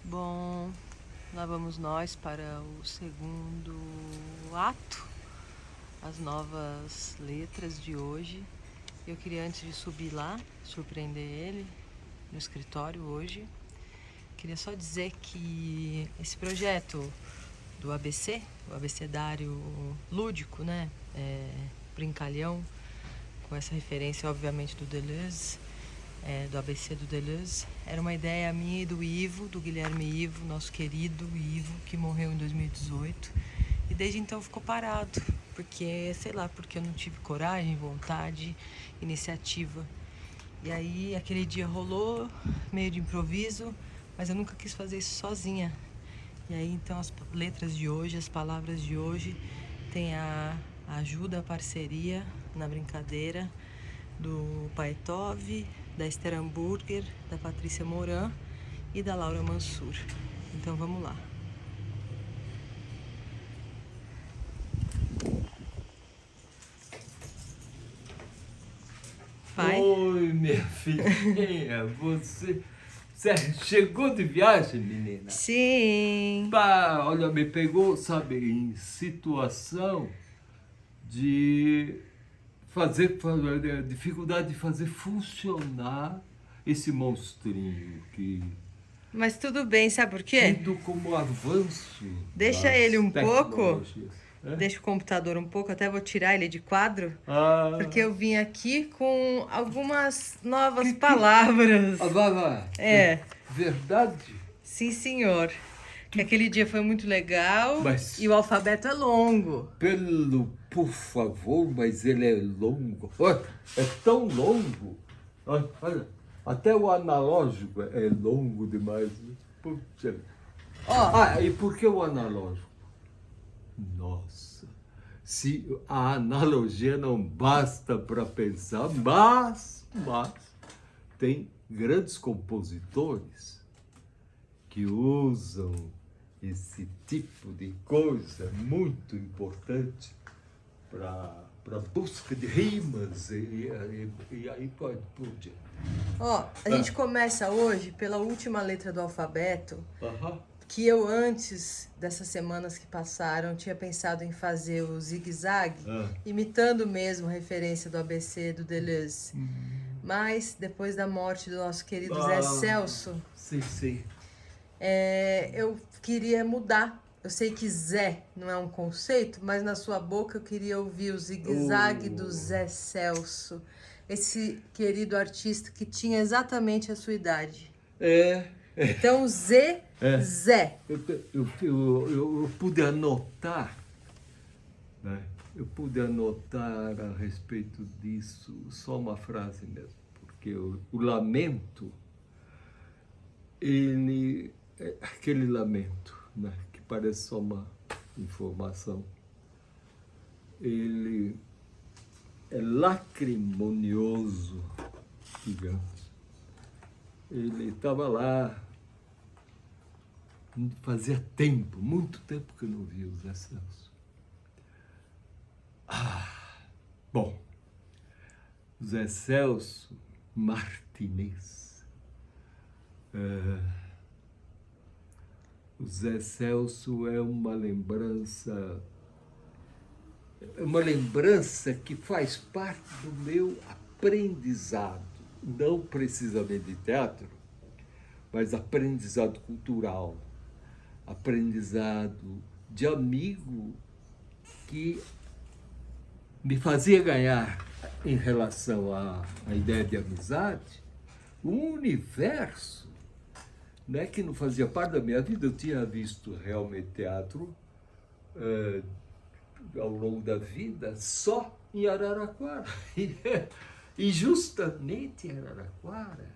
Bom, lá vamos nós para o segundo ato, as novas letras de hoje. Eu queria, antes de subir lá, surpreender ele no escritório hoje. Queria só dizer que esse projeto do ABC, o abecedário lúdico, né? Brincalhão, com essa referência, obviamente, do Deleuze, do ABC do Deleuze. Era uma ideia minha e do Ivo, do Guilherme Ivo, nosso querido Ivo, que morreu em 2018. E desde então ficou parado, porque, sei lá, porque eu não tive coragem, vontade, iniciativa. E aí aquele dia rolou, meio de improviso, mas eu nunca quis fazer isso sozinha. E aí então as letras de hoje, as palavras de hoje, tem a ajuda, a parceria na brincadeira do Paetov, da Esther Hamburger, da Patrícia Moran e da Laura Mansur. Então vamos lá. Pai? Oi, minha filhinha, você chegou de viagem, menina? Sim. Pá, olha, me pegou, sabe, em situação de dificuldade de fazer funcionar esse monstrinho que Mas tudo bem, sabe por quê? tido como avanço Deixa das ele um pouco. tecnologias. É? Deixa o computador um pouco, até vou tirar ele de quadro, porque Ah, eu vim aqui com algumas novas palavras. vai. É, Verdade? sim senhor. Que aquele dia foi muito legal Mas- e o alfabeto é longo. Por favor, mas ele é longo. Olha, é tão longo. Olha, até o analógico é longo demais. Puxa. Ó, E por que o analógico? Nossa, se a analogia não basta para pensar, mas tem grandes compositores que usam esse tipo de coisa muito importante para busca de rimas e aí pode por diante. ó, a gente começa hoje pela última letra do alfabeto, Aham. que eu antes dessas semanas que passaram tinha pensado em fazer o zigue-zague, imitando mesmo a referência do ABC do Deleuze. Mas depois da morte do nosso querido Zé Celso, Sim. eu queria mudar. Eu sei que Zé não é um conceito, mas na sua boca eu queria ouvir o zigue-zague do Zé Celso, esse querido artista que tinha exatamente a sua idade. Então, Zé. Eu pude anotar, né? Eu pude anotar a respeito disso só uma frase mesmo, porque o lamento, ele é aquele lamento, né? Que parece só uma informação. Ele é lacrimonioso, digamos. Ele estava lá. Fazia tempo, muito tempo que eu não via o Zé Celso. Bom, Zé Celso Martinez. O Zé Celso é uma lembrança que faz parte do meu aprendizado, não precisamente de teatro, mas aprendizado cultural. Aprendizado de amigo que me fazia ganhar, em relação à ideia de amizade, um universo, né, que não fazia parte da minha vida. Eu tinha visto realmente teatro ao longo da vida só em Araraquara. E justamente em Araraquara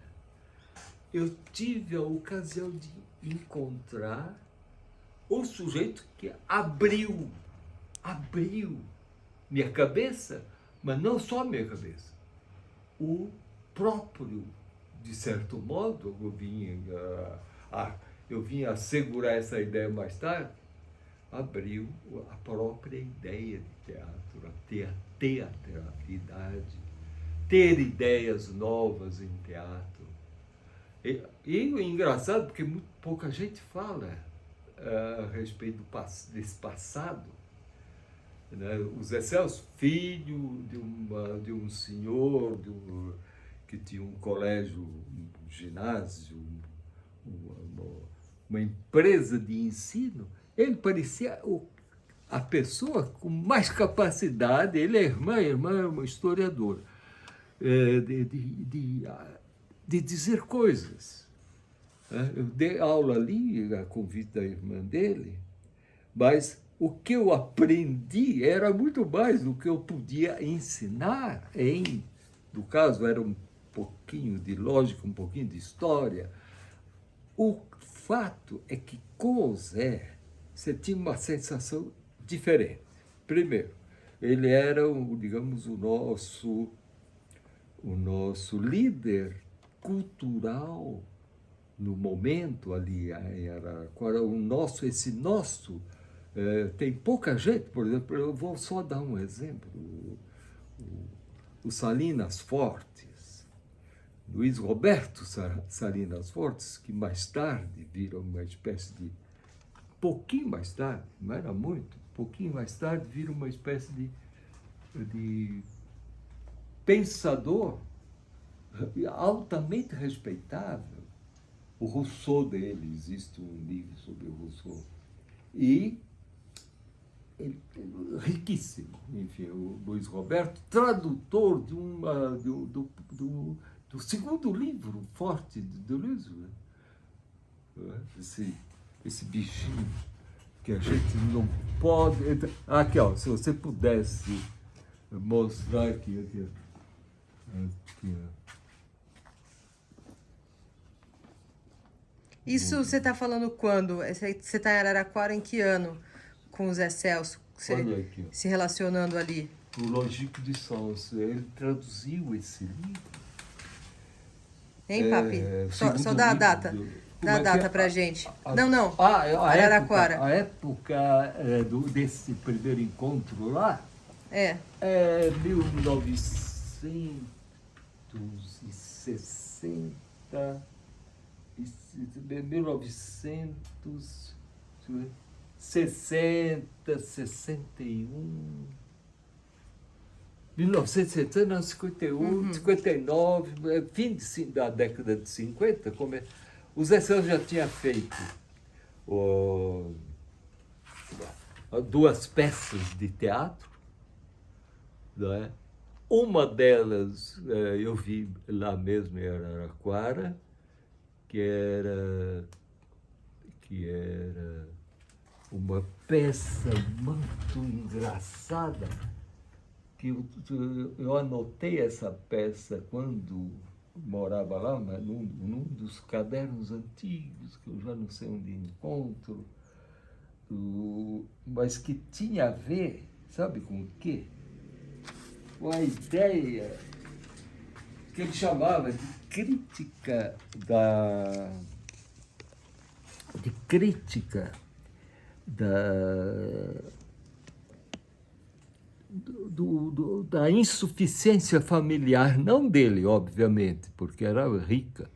eu tive a ocasião de encontrar o sujeito que abriu minha cabeça, mas não só minha cabeça, o próprio, de certo modo, eu vim assegurar essa ideia mais tarde, abriu a própria ideia de teatro, a teatralidade, ter ideias novas em teatro. E o engraçado, porque muito pouca gente fala a respeito desse passado. Né? O Zé Celso, filho de um senhor que tinha um colégio, um ginásio, uma empresa de ensino, ele parecia a pessoa com mais capacidade. Ele é a irmã é uma historiadora, de dizer coisas. Eu dei aula ali, a convite da irmã dele, mas o que eu aprendi era muito mais do que eu podia ensinar no caso, era um pouquinho de lógica, um pouquinho de história. O fato é que com o Zé, você tinha uma sensação diferente. Primeiro, ele era, digamos, o nosso líder cultural no momento ali em Araraquara. Esse nosso tem pouca gente. Por exemplo, eu vou só dar um exemplo. O Salinas Fortes, Luiz Roberto Salinas Fortes, que mais tarde vira uma espécie de, pouquinho mais tarde, não era muito, pouquinho mais tarde vira uma espécie de pensador altamente respeitável. O Rousseau dele, existe um livro sobre o Rousseau. E riquíssimo, enfim, o Luiz Roberto, tradutor do segundo livro forte de Deleuze, né? Esse bichinho que a gente não pode... Aqui, ó, se você pudesse mostrar aqui, ó. Isso você está falando quando? Você está em Araraquara em que ano? Com o Zé Celso, Olha aqui, ó. se relacionando ali. O Logique de Sens, ele traduziu esse livro. Hein, Papi? Só dá a data. Dá a data pra gente. Não. Araraquara. A época desse primeiro encontro lá É 1960, 1960, 61, 1960, 51, 59, fim da década de 50, o Zé Celso já tinha feito duas peças de teatro, não é? Uma delas eu vi lá mesmo em Araraquara, que era uma peça muito engraçada, que eu anotei essa peça quando morava lá, mas num dos cadernos antigos, que eu já não sei onde encontro, mas que tinha a ver, sabe com o quê? Com a ideia que ele chamava de crítica da insuficiência familiar, não dele, obviamente, porque era rica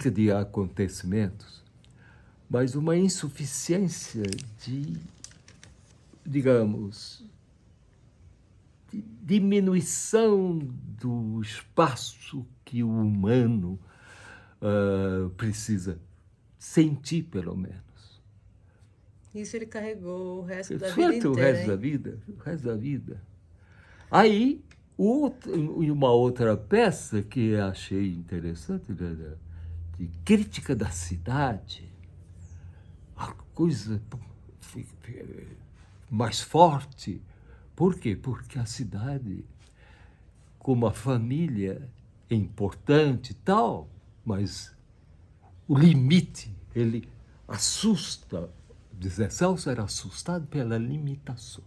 de acontecimentos, mas uma insuficiência digamos, de diminuição do espaço que o humano precisa sentir, pelo menos. Isso ele carregou o resto da vida Certo, inteira. O resto da vida. Aí, uma outra peça que achei interessante, de crítica da cidade, a coisa mais forte. Por quê? Porque a cidade, como a família, é importante e tal, mas o limite, ele assusta. Zé Celso era assustado pelas limitações.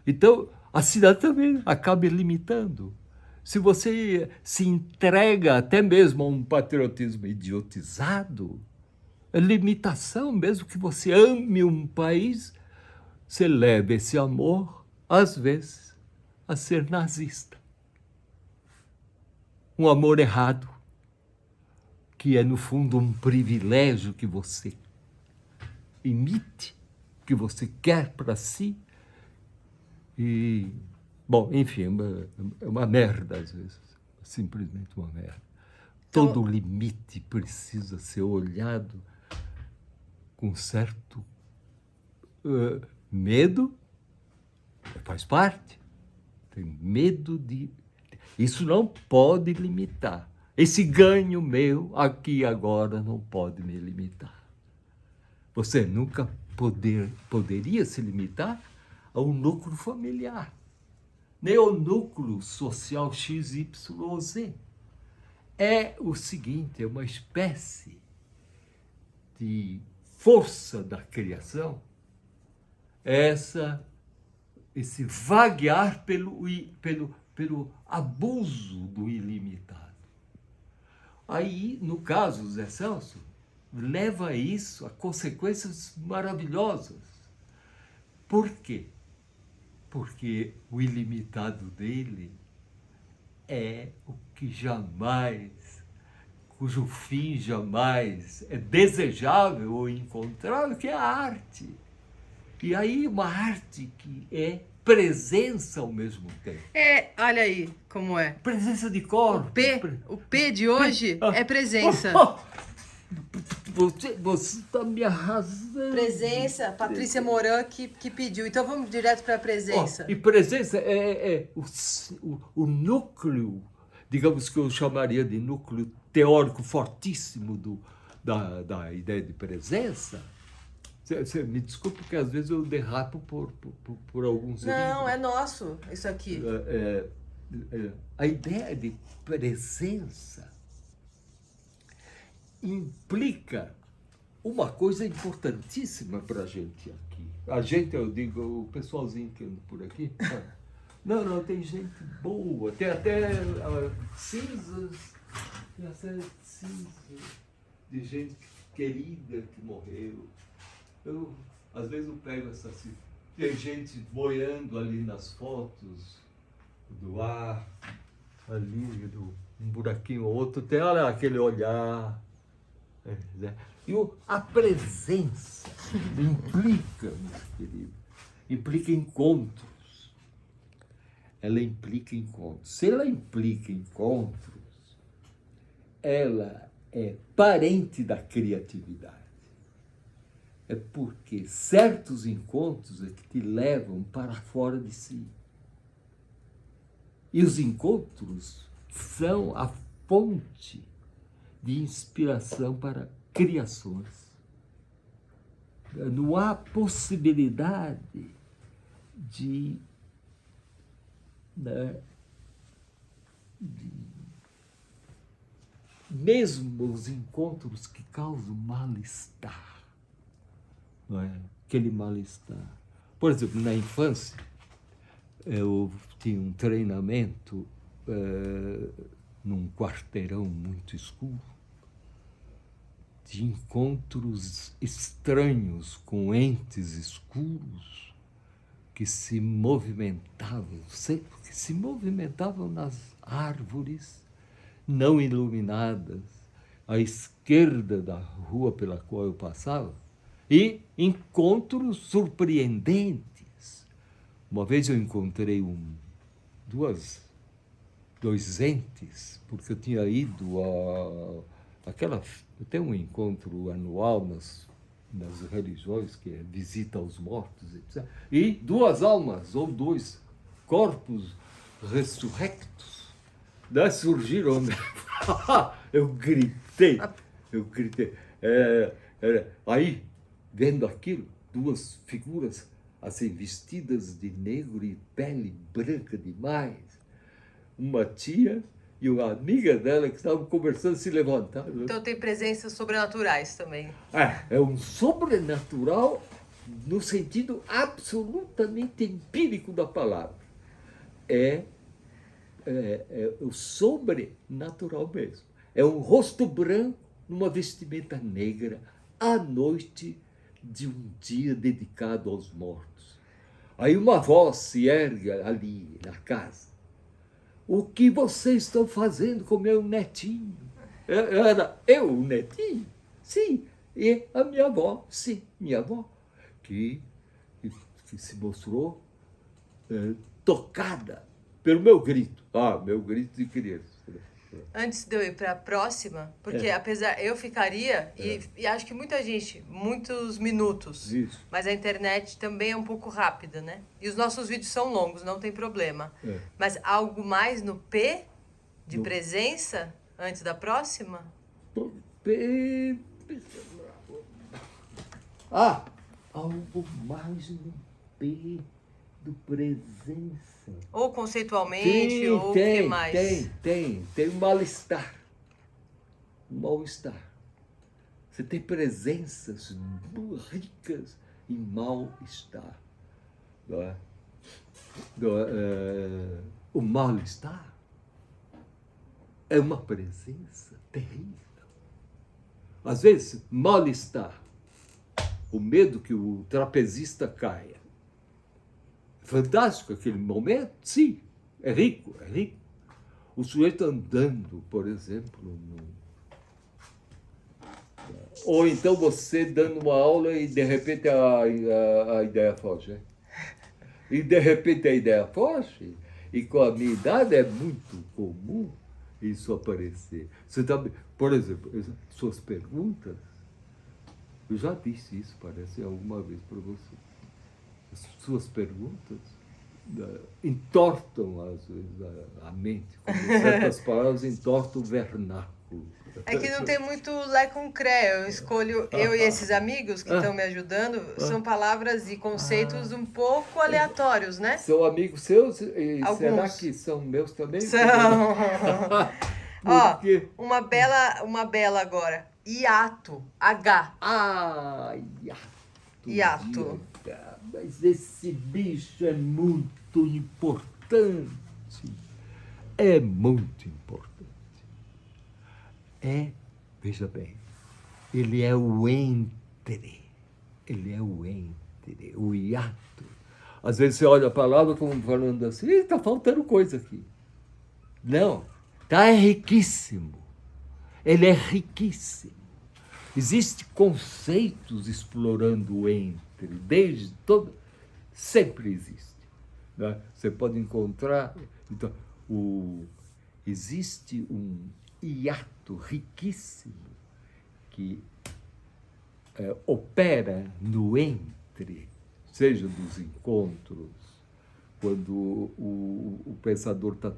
Então, a cidade também acaba limitando. Se você se entrega até mesmo a um patriotismo idiotizado, é limitação, mesmo que você ame um país, você leva esse amor, às vezes, a ser nazista. Um amor errado. que é, no fundo, um privilégio que você emite, que você quer para si. E, bom, enfim, é uma merda às vezes, simplesmente uma merda. Então, Todo limite precisa ser olhado com certo medo, faz parte. Tem medo de... Isso não pode limitar. Esse ganho meu aqui agora não pode me limitar. Você nunca poderia se limitar ao núcleo familiar, nem ao núcleo social X, Y ou Z. É o seguinte, é uma espécie de força da criação, esse vaguear pelo abuso do ilimitado. Aí, no caso do Zé Celso, leva isso a consequências maravilhosas. Por quê? Porque o ilimitado dele é o que jamais, cujo fim jamais é desejável ou encontrável, que é a arte. E aí uma arte que é presença ao mesmo tempo. olha aí como é. Presença de corpo. O P de hoje é presença. Você está me arrasando. Presença, Patrícia Moran que pediu. Então vamos direto para a presença. E presença é o núcleo, digamos que eu chamaria de núcleo teórico fortíssimo da ideia de presença. Você me desculpe, porque às vezes eu derrapo por alguns Não, livros. é nosso isso aqui. A ideia de presença implica uma coisa importantíssima para a gente aqui. A gente, eu digo, o pessoalzinho que anda por aqui. Não, tem gente boa, tem até cinzas, de gente querida que morreu. Às vezes eu pego essa cifra. Tem gente boiando ali nas fotos do ar, ali, um buraquinho ou outro, tem, olha, aquele olhar. E a presença implica, meus queridos, implica encontros. Ela implica encontros. Se ela implica encontros, ela é parente da criatividade. É porque certos encontros é que te levam para fora de si. E os encontros são a fonte de inspiração para criações. Não há possibilidade de mesmo os encontros que causam mal-estar, não é? Aquele mal-estar. Por exemplo, na infância, eu tinha um treinamento num quarteirão muito escuro, de encontros estranhos com entes escuros que se movimentavam, nas árvores não iluminadas, à esquerda da rua pela qual eu passava, e encontros surpreendentes. Uma vez eu encontrei dois entes, porque eu tinha ido eu tenho um encontro anual nas religiões, que é visita aos mortos, etc. E duas almas, ou dois corpos ressurrectos, surgiram. Eu gritei. Aí, vendo aquilo, duas figuras assim, vestidas de negro e pele branca demais, uma tia e uma amiga dela que estavam conversando, se levantaram. Então tem presenças sobrenaturais também. É um sobrenatural no sentido absolutamente empírico da palavra. É o sobrenatural mesmo. É um rosto branco numa vestimenta negra à noite de um dia dedicado aos mortos. Aí uma voz se ergue ali na casa. O que vocês estão fazendo com meu netinho? Era eu, o netinho, sim, e a minha avó, sim, minha avó, que se mostrou tocada pelo meu grito. Ah, meu grito de criança. Antes de eu ir para a próxima, porque apesar eu ficaria, e acho que muita gente, muitos minutos, Isso. mas a internet também é um pouco rápida, né? E os nossos vídeos são longos, não tem problema. Mas algo mais no P de presença antes da próxima? P... Ah, algo mais no P do presença. Ou conceitualmente, ou o que mais? Tem um mal-estar. Um mal-estar. Você tem presenças ricas em mal-estar. Não é? O mal-estar é uma presença terrível. Às vezes, mal-estar, o medo que o trapezista caia. Fantástico aquele momento? Sim, é rico, é rico. O sujeito andando, por exemplo, ou então você dando uma aula e de repente a ideia foge. Né? E de repente a ideia foge, e com a minha idade é muito comum isso aparecer. Você tá, por exemplo, suas perguntas, eu já disse isso, parece, alguma vez para você. As suas perguntas entortam, às vezes, a mente. Com certas palavras entortam o vernáculo. É que não tem muito lé com cré. Eu escolho, eu e esses amigos que estão me ajudando, são palavras e conceitos um pouco aleatórios, né? São amigos seus? E Alguns. será que são meus também? São. Ó, Porque... uma bela agora. Hiato. H. Ah, Hiato. Mas esse bicho é muito importante. É muito importante. Veja bem, ele é o entre. Ele é o entre, o hiato. Às vezes você olha a palavra como falando assim, está faltando coisa aqui. Não, é riquíssimo. Ele é riquíssimo. Existem conceitos explorando o entre, desde todo. Sempre existe. Né? Você pode encontrar. Então, existe um hiato riquíssimo que opera no entre, seja dos encontros, quando o pensador está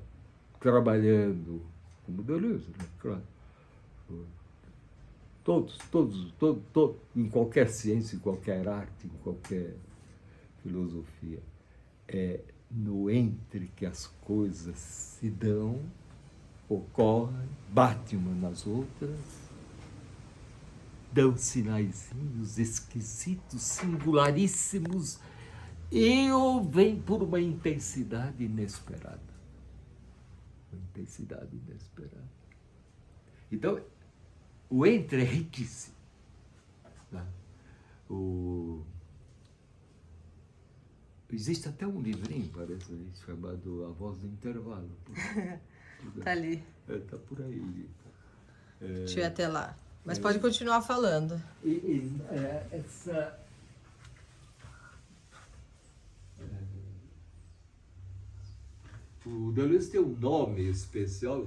trabalhando, como Deleuze, né? Claro. Todos, em qualquer ciência, em qualquer arte, em qualquer filosofia, é no entre que as coisas se dão, ocorrem, batem uma nas outras, dão sinaizinhos esquisitos, singularíssimos, e ou vem por uma intensidade inesperada. Uma intensidade inesperada. Então, o entre é riquíssimo. Né? Existe até um livrinho, parece, chamado A Voz do Intervalo. Tá ali. Tá por aí. Deixa eu ir até lá. Mas pode continuar falando. O Deleuze tem um nome especial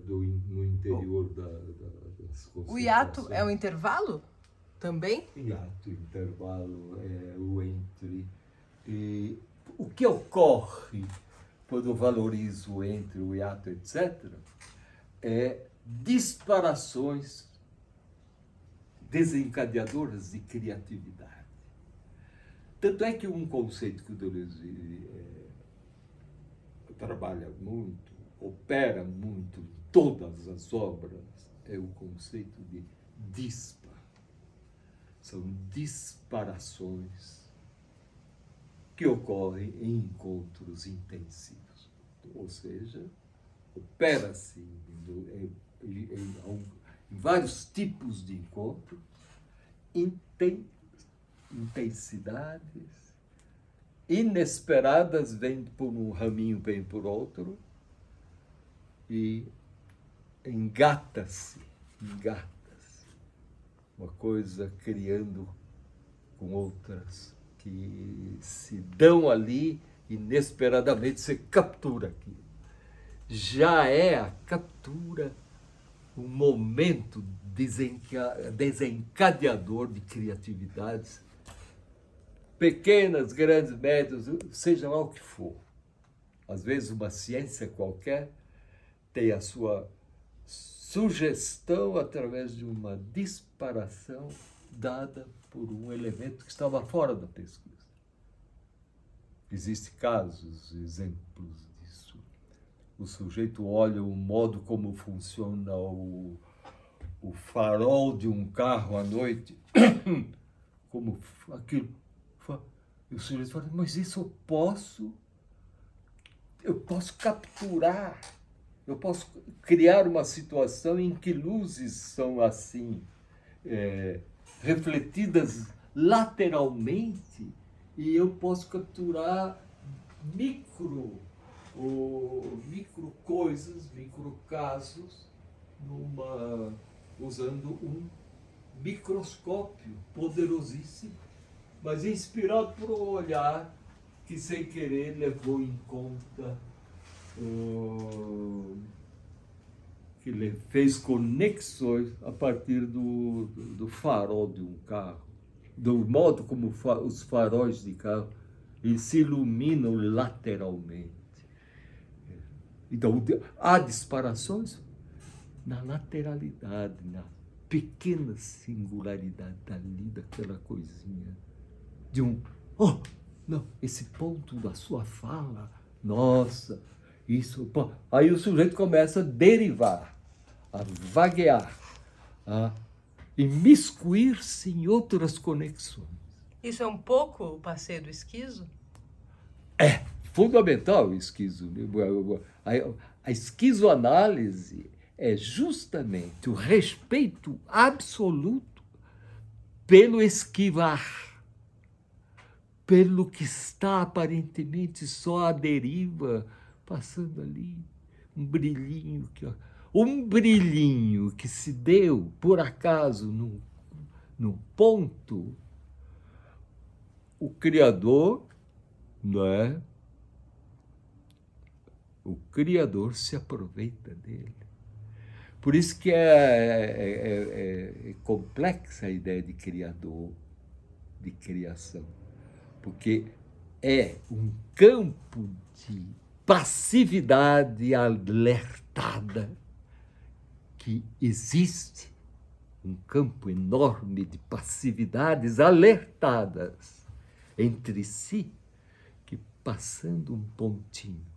no interior das concentrações. O hiato é o intervalo? Também? Hiato, intervalo, o entre. E o que ocorre quando eu valorizo o entre, o hiato, etc., é disparações desencadeadoras de criatividade. Tanto é que um conceito que o Deleuze trabalha muito, opera muito em todas as obras, é o conceito de disparo. São disparações que ocorrem em encontros intensivos. Ou seja, opera-se em vários tipos de encontros, intensidades inesperadas, vêm por um raminho, vêm por outro, e engata-se engatas, uma coisa criando com outras que se dão ali, inesperadamente você captura aquilo. Já é a captura um momento desencadeador de criatividades, pequenas, grandes, médias, seja lá o que for. Às vezes uma ciência qualquer tem a sua sugestão através de uma disparação dada por um elemento que estava fora da pesquisa. Existem casos, exemplos disso. O sujeito olha o modo como funciona o farol de um carro à noite, como aquilo. E o sujeito fala, mas isso eu posso capturar, eu posso criar uma situação em que luzes são assim, refletidas lateralmente, e eu posso capturar micro coisas, micro casos, usando um microscópio poderosíssimo, mas inspirado por um olhar que, sem querer, levou em conta, que fez conexões a partir do farol de um carro, do modo como os faróis de carro eles se iluminam lateralmente. Então, há disparações na lateralidade, na pequena singularidade dali, daquela coisinha, de não, esse ponto da sua fala, nossa, isso, pô. Aí o sujeito começa a derivar, a vaguear, a imiscuir-se em outras conexões. Isso é um pouco o passeio do esquizo? É fundamental o esquizo. A esquizoanálise é justamente o respeito absoluto pelo esquivar, pelo que está aparentemente só à deriva, passando ali, um brilhinho que se deu, por acaso, num ponto. O Criador, não é? O Criador se aproveita dele. Por isso que é complexa a ideia de Criador, de criação. Porque é um campo de passividade alertada que existe, um campo enorme de passividades alertadas entre si, que, passando um pontinho,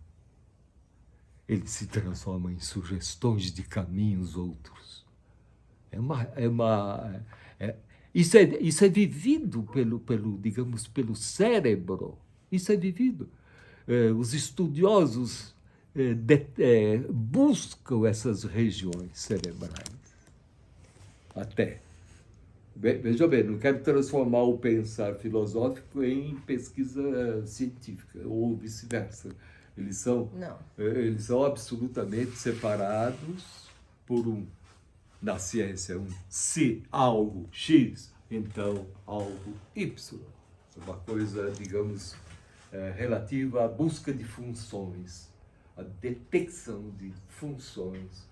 ele se transforma em sugestões de caminhos outros. Isso é vivido digamos, pelo cérebro. Isso é vivido. Os estudiosos buscam essas regiões cerebrais. Até. Veja bem, não quero transformar o pensar filosófico em pesquisa científica, ou vice-versa. Eles são absolutamente separados por na ciência, se algo X, então algo Y. É uma coisa, digamos, relativa à busca de funções, à detecção de funções.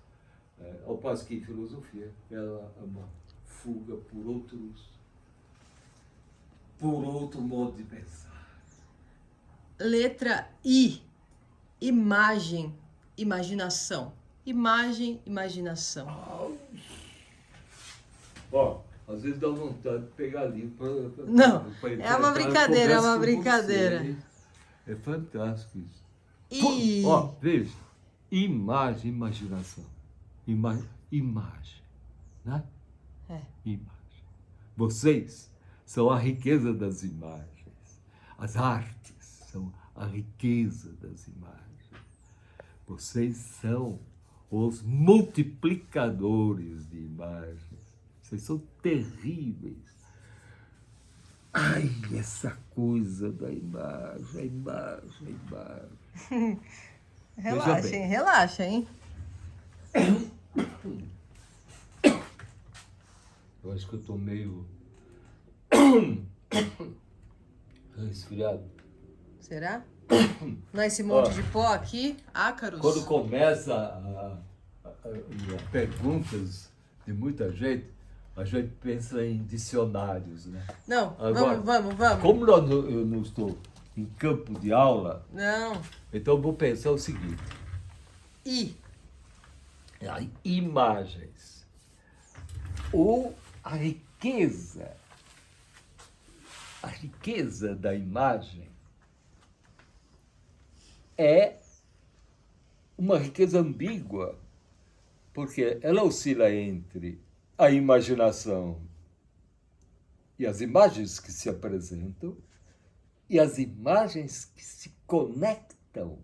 Ao passo que em filosofia ela é uma fuga por outro modo de pensar. Letra I. Imagem, imaginação. Imagem, imaginação. Às vezes dá vontade de pegar livro para não, é uma brincadeira, é uma brincadeira. Você. É fantástico isso. E... veja, imagem, imaginação. Imagem, né? Imagem. Vocês são a riqueza das imagens. As artes são a riqueza das imagens. Vocês são os multiplicadores de imagens. Vocês são terríveis. Ai, essa coisa da imagem, a imagem. Relaxa, hein? Eu acho que eu estou meio resfriado. Será? Não é esse monte Ó, de pó aqui? Ácaros? quando começa a perguntas de muita gente, a gente pensa em dicionários, né? Não, Agora, vamos. como eu não estou em campo de aula, Não. então eu vou pensar o seguinte: I. imagens. A riqueza da imagem é uma riqueza ambígua, porque ela oscila entre a imaginação e as imagens que se apresentam e as imagens que se conectam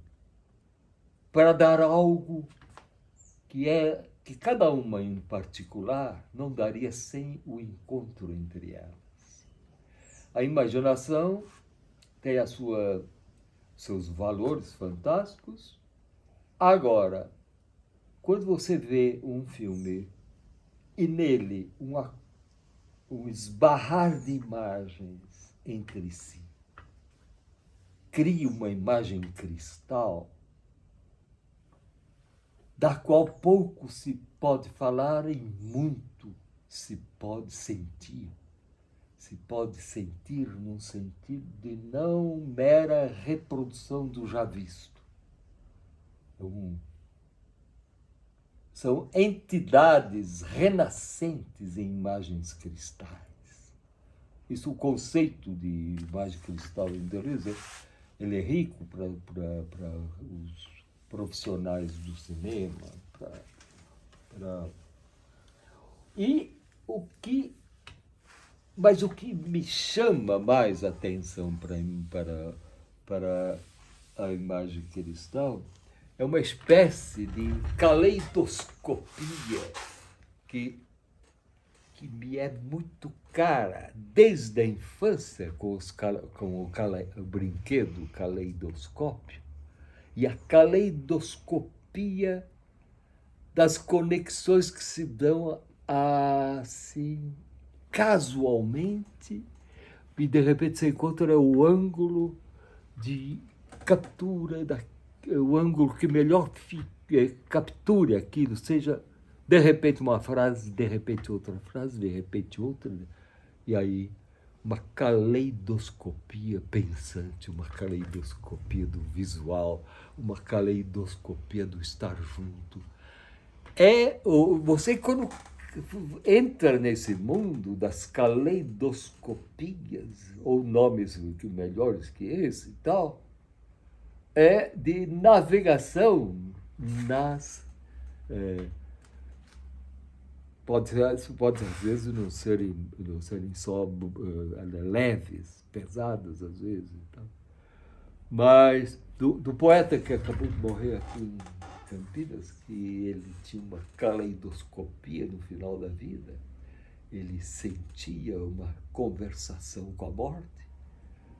para dar algo que cada uma em particular não daria sem o encontro entre elas. A imaginação tem seus valores fantásticos. Agora, quando você vê um filme e nele um esbarrar de imagens entre si, cria uma imagem cristal, da qual pouco se pode falar e muito se pode sentir. Se pode sentir num sentido de não mera reprodução do já visto. São entidades renascentes em imagens cristais. Isso, o conceito de imagem cristal em Deleuze, ele é rico para os profissionais do cinema. Mas o que me chama mais atenção para a imagem cristal é uma espécie de caleidoscopia que me é muito cara desde a infância com o brinquedo caleidoscópio e a caleidoscopia das conexões que se dão assim casualmente e de repente você encontra o ângulo de captura, o ângulo que melhor capture aquilo, seja de repente uma frase, de repente outra frase, de repente outra, e aí uma caleidoscopia pensante, uma caleidoscopia do visual, uma caleidoscopia do estar junto. Você quando entra nesse mundo das caleidoscopias, ou nomes melhores que esse e tal, é de navegação nas... pode às vezes não serem só leves, pesadas às vezes. Então. Mas do poeta que acabou de morrer aqui em Campinas, que ele tinha uma caleidoscopia no final da vida, ele sentia uma conversação com a morte,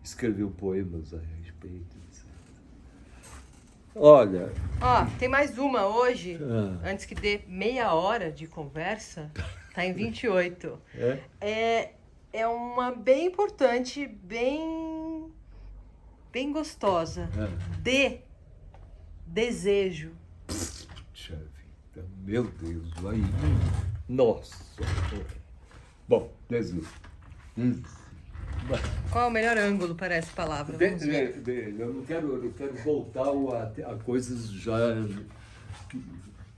escreveu poemas a respeito disso. Olha... Tem mais uma hoje, antes que dê meia hora de conversa, tá em 28. É uma bem importante, bem gostosa. Desejo. Puxa vida, meu Deus, aí. Nossa. Bom, desejo. Qual é o melhor ângulo para essa palavra? Vamos ver. Eu não quero voltar a coisas já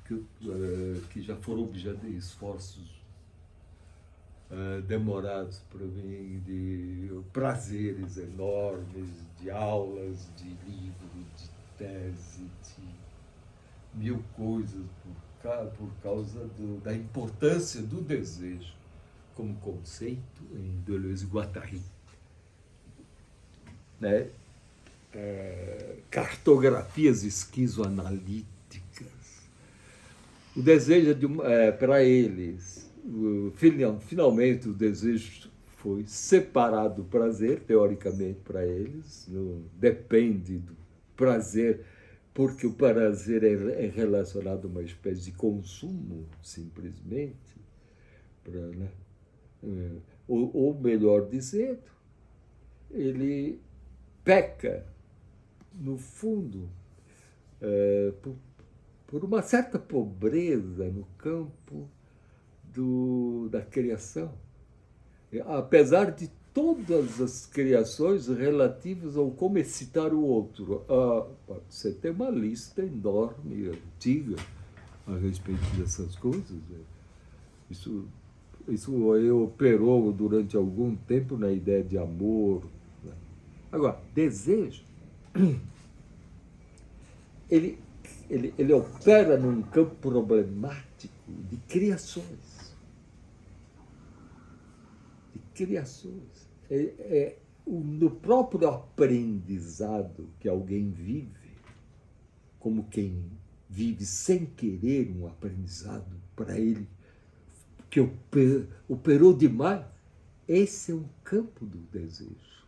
que já foram objeto de esforços demorados para mim, de prazeres enormes, de aulas, de livro, de tese, de mil coisas por causa da importância do desejo como conceito em Deleuze e Guattari. Né? Cartografias esquizoanalíticas. O desejo para eles, finalmente o desejo foi separado do prazer, teoricamente para eles, não depende do prazer, porque o prazer é relacionado a uma espécie de consumo, simplesmente, né? Ou melhor dizendo, ele peca, no fundo, por uma certa pobreza no campo da criação. Apesar de todas as criações relativas ao como excitar o outro. Você tem uma lista enorme, antiga, a respeito dessas coisas. Isso operou durante algum tempo na ideia de amor. Agora, desejo, ele opera num campo problemático de criações. No próprio aprendizado que alguém vive, como quem vive sem querer um aprendizado para ele, que operou demais, esse é um campo do desejo.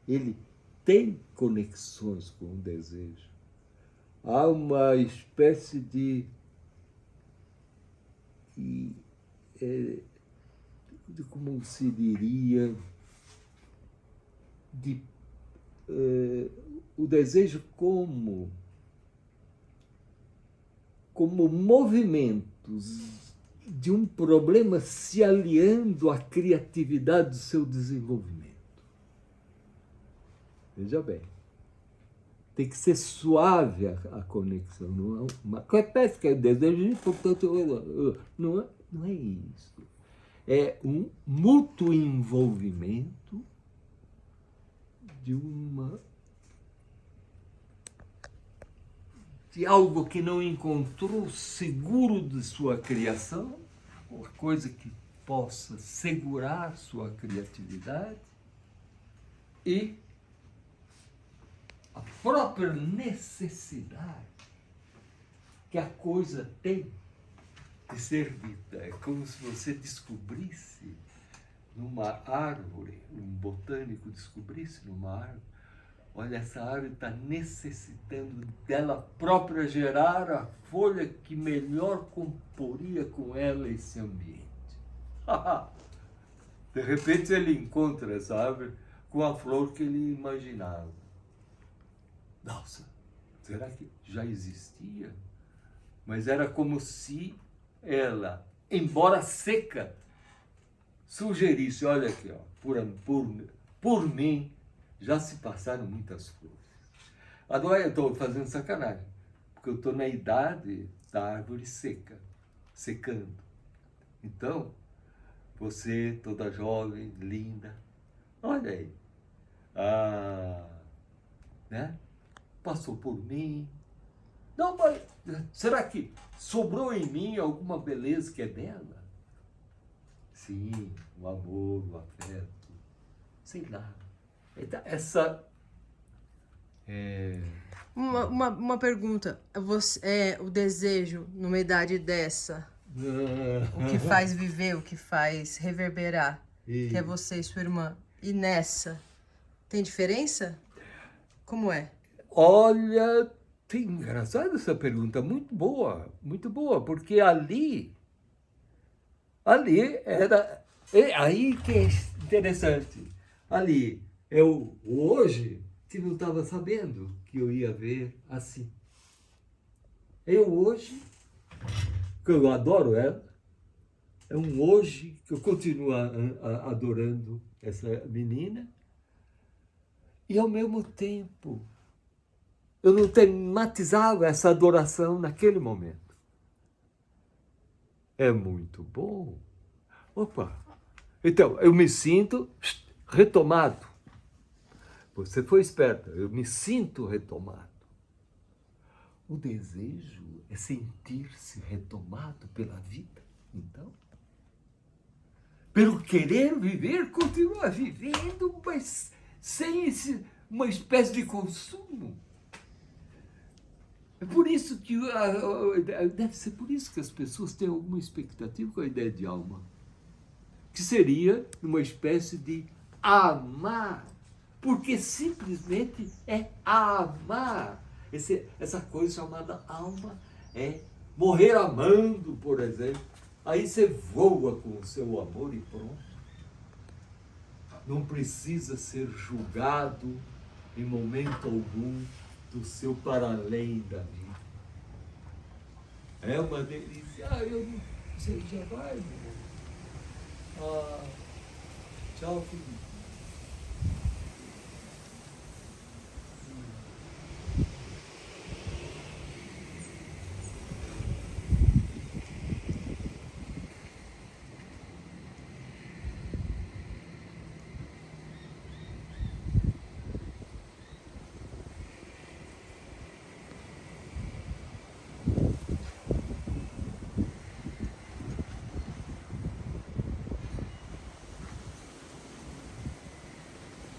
Ele tem conexões com o desejo. Há uma espécie de como se diria, o desejo como movimentos de um problema se aliando à criatividade do seu desenvolvimento. Veja bem, tem que ser suave a conexão, não é uma coisa que é desejo, portanto, não é isso. É um mútuo envolvimento de algo que não encontrou seguro de sua criação, uma coisa que possa segurar sua criatividade, e a própria necessidade que a coisa tem de ser dita. É como se você descobrisse numa árvore, um botânico descobrisse numa árvore, olha, essa árvore está necessitando dela própria gerar a folha que melhor comporia com ela esse ambiente. De repente ele encontra essa árvore com a flor que ele imaginava. Nossa, será que já existia? Mas era como se ela, embora seca, sugerisse, olha aqui, por mim, já se passaram muitas flores. Agora eu estou fazendo sacanagem, porque eu estou na idade da árvore seca, secando. Então, você, toda jovem, linda, olha aí, né? Passou por mim. Não, mas será que sobrou em mim alguma beleza que é dela? Sim, o amor, o afeto, sei lá. Essa... Uma pergunta. O desejo, numa idade dessa, o que faz viver, o que faz reverberar, que é você e sua irmã, e nessa, tem diferença? Como é? Olha, tem engraçada essa pergunta, muito boa, porque ali era... Aí que é interessante. Ali, eu hoje que não estava sabendo que eu ia ver assim. Eu hoje, que eu adoro ela, é um hoje que eu continuo adorando essa menina, e ao mesmo tempo eu não tematizava essa adoração naquele momento. É muito bom. Opa! Então, eu me sinto retomado. Você foi esperta, eu me sinto retomado. O desejo é sentir-se retomado pela vida, então. Pelo querer viver, continua vivendo, mas sem uma espécie de consumo. É por isso que deve ser por isso que as pessoas têm alguma expectativa com a ideia de alma, que seria uma espécie de amar, porque simplesmente é amar. Essa coisa chamada alma é morrer amando, por exemplo. Aí você voa com o seu amor e pronto. Não precisa ser julgado em momento algum do seu para além da vida. É uma delícia. Ah, eu não sei, já vai. Ah, tchau, filho.